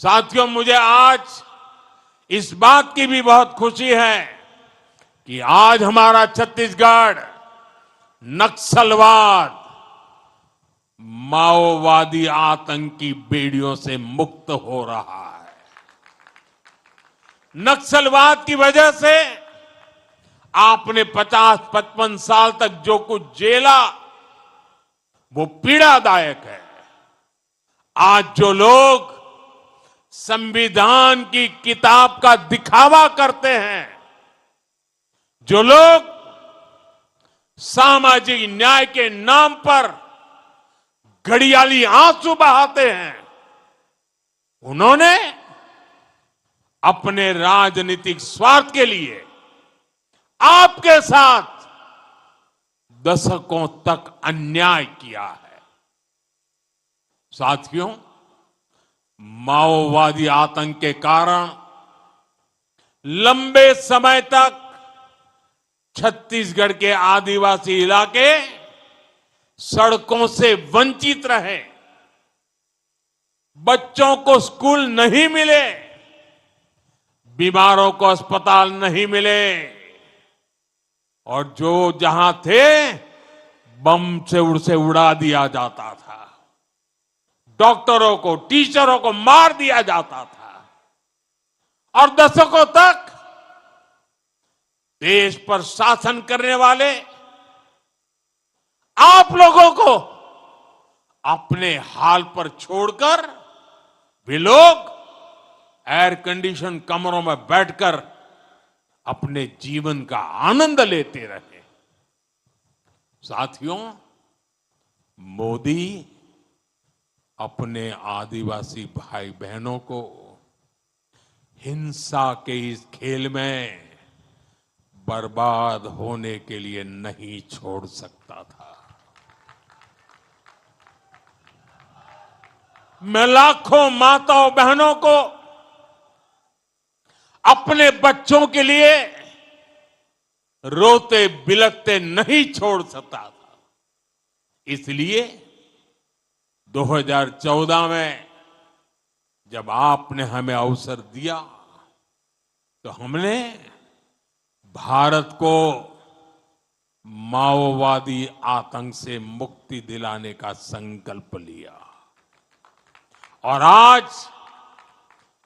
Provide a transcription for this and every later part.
साथियों, मुझे आज इस बात की भी बहुत खुशी है कि आज हमारा छत्तीसगढ़ नक्सलवाद, माओवादी आतंकी बेड़ियों से मुक्त हो रहा है। नक्सलवाद की वजह से आपने 50-55 साल तक जो कुछ झेला वो पीड़ादायक है। आज जो लोग संविधान की किताब का दिखावा करते हैं, जो लोग सामाजिक न्याय के नाम पर घड़ियाली आंसू बहाते हैं, उन्होंने अपने राजनीतिक स्वार्थ के लिए आपके साथ दशकों तक अन्याय किया है। साथियों, माओवादी आतंक के कारण लंबे समय तक छत्तीसगढ़ के आदिवासी इलाके सड़कों से वंचित रहे, बच्चों को स्कूल नहीं मिले, बीमारों को अस्पताल नहीं मिले और जो जहां थे बम से उड़ा दिया जाता था। डॉक्टरों को, टीचरों को मार दिया जाता था और दशकों तक देश पर शासन करने वाले आप लोगों को अपने हाल पर छोड़कर वे लोग एयर कंडीशन कमरों में बैठकर अपने जीवन का आनंद लेते रहे। साथियों, मोदी अपने आदिवासी भाई बहनों को हिंसा के इस खेल में बर्बाद होने के लिए नहीं छोड़ सकता था। मैं लाखों माताओं बहनों को अपने बच्चों के लिए रोते बिलखते नहीं छोड़ सकता था। इसलिए 2014 में जब आपने हमें अवसर दिया तो हमने भारत को माओवादी आतंक से मुक्ति दिलाने का संकल्प लिया और आज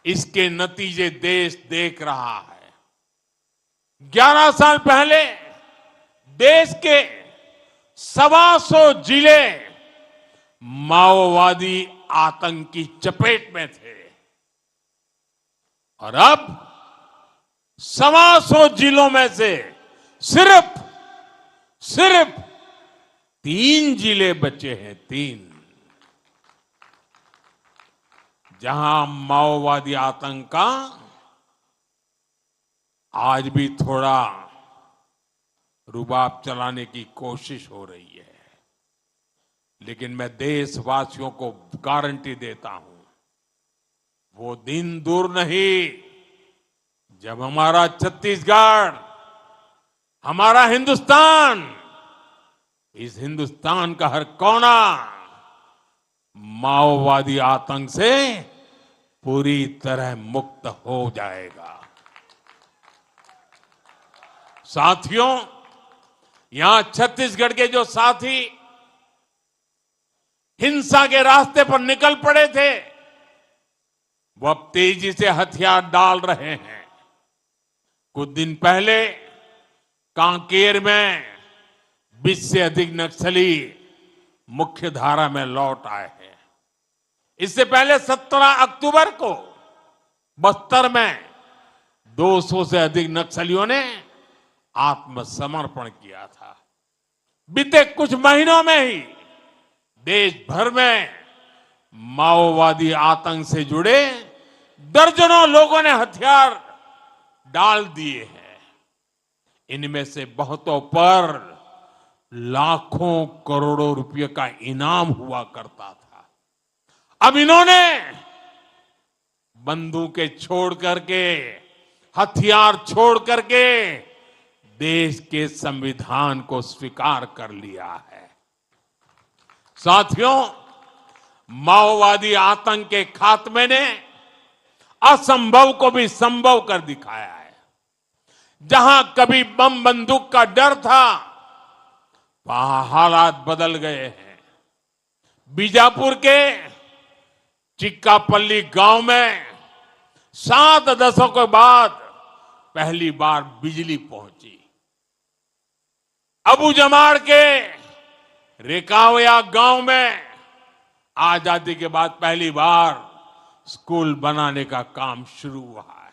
इसके नतीजे देश देख रहा है। 11 साल पहले देश के 125 जिले माओवादी आतंक की चपेट में थे और अब 125 जिलों में से सिर्फ 3 जिले बचे हैं। 3 जहां माओवादी आतंक का आज भी थोड़ा रुबाब चलाने की कोशिश हो रही है, लेकिन मैं देशवासियों को गारंटी देता हूं, वो दिन दूर नहीं जब हमारा छत्तीसगढ़, हमारा हिंदुस्तान, इस हिंदुस्तान का हर कोना माओवादी आतंक से पूरी तरह मुक्त हो जाएगा। साथियों, यहां छत्तीसगढ़ के जो साथी हिंसा के रास्ते पर निकल पड़े थे, वो अब तेजी से हथियार डाल रहे हैं। कुछ दिन पहले कांकेर में 20 से अधिक नक्सली मुख्य धारा में लौट आए हैं। इससे पहले 17 अक्टूबर को बस्तर में 200 से अधिक नक्सलियों ने आत्मसमर्पण किया था। बीते कुछ महीनों में ही देश भर में माओवादी आतंक से जुड़े दर्जनों लोगों ने हथियार डाल दिए हैं। इनमें से बहुतों पर लाखों करोड़ों रुपए का इनाम हुआ करता था। अब इन्होंने बंदूकें छोड़ करके, हथियार छोड़ करके देश के संविधान को स्वीकार कर लिया है। साथियों, माओवादी आतंक के खात्मे ने असंभव को भी संभव कर दिखाया है। जहां कभी बम बंदूक का डर था, वहां हालात बदल गए हैं। बीजापुर के चिक्कापल्ली गांव में 7 दशकों बाद पहली बार बिजली पहुंची। अबू जमाड़ के रेकावया गांव में आजादी के बाद पहली बार स्कूल बनाने का काम शुरू हुआ है।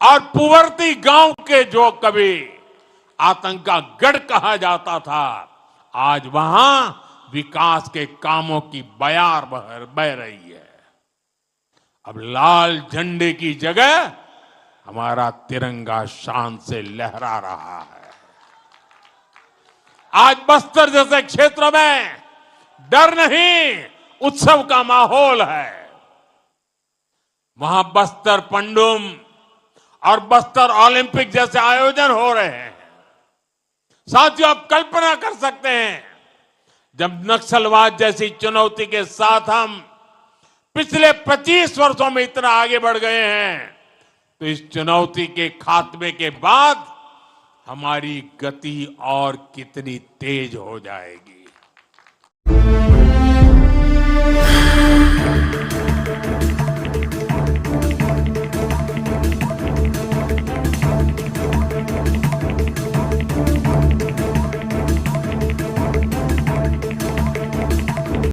और पुवर्ती गांव के जो कभी आतंक का गढ़ कहा जाता था, आज वहां विकास के कामों की बयार बह रही है। अब लाल झंडे की जगह हमारा तिरंगा शान से लहरा रहा है। आज बस्तर जैसे क्षेत्र में डर नहीं, उत्सव का माहौल है। वहां बस्तर पंडुम और बस्तर ओलंपिक जैसे आयोजन हो रहे हैं। साथियों, आप कल्पना कर सकते हैं, जब नक्सलवाद जैसी चुनौती के साथ हम पिछले 25 वर्षों में इतना आगे बढ़ गए हैं, तो इस चुनौती के खात्मे के बाद हमारी गति और कितनी तेज हो जाएगी।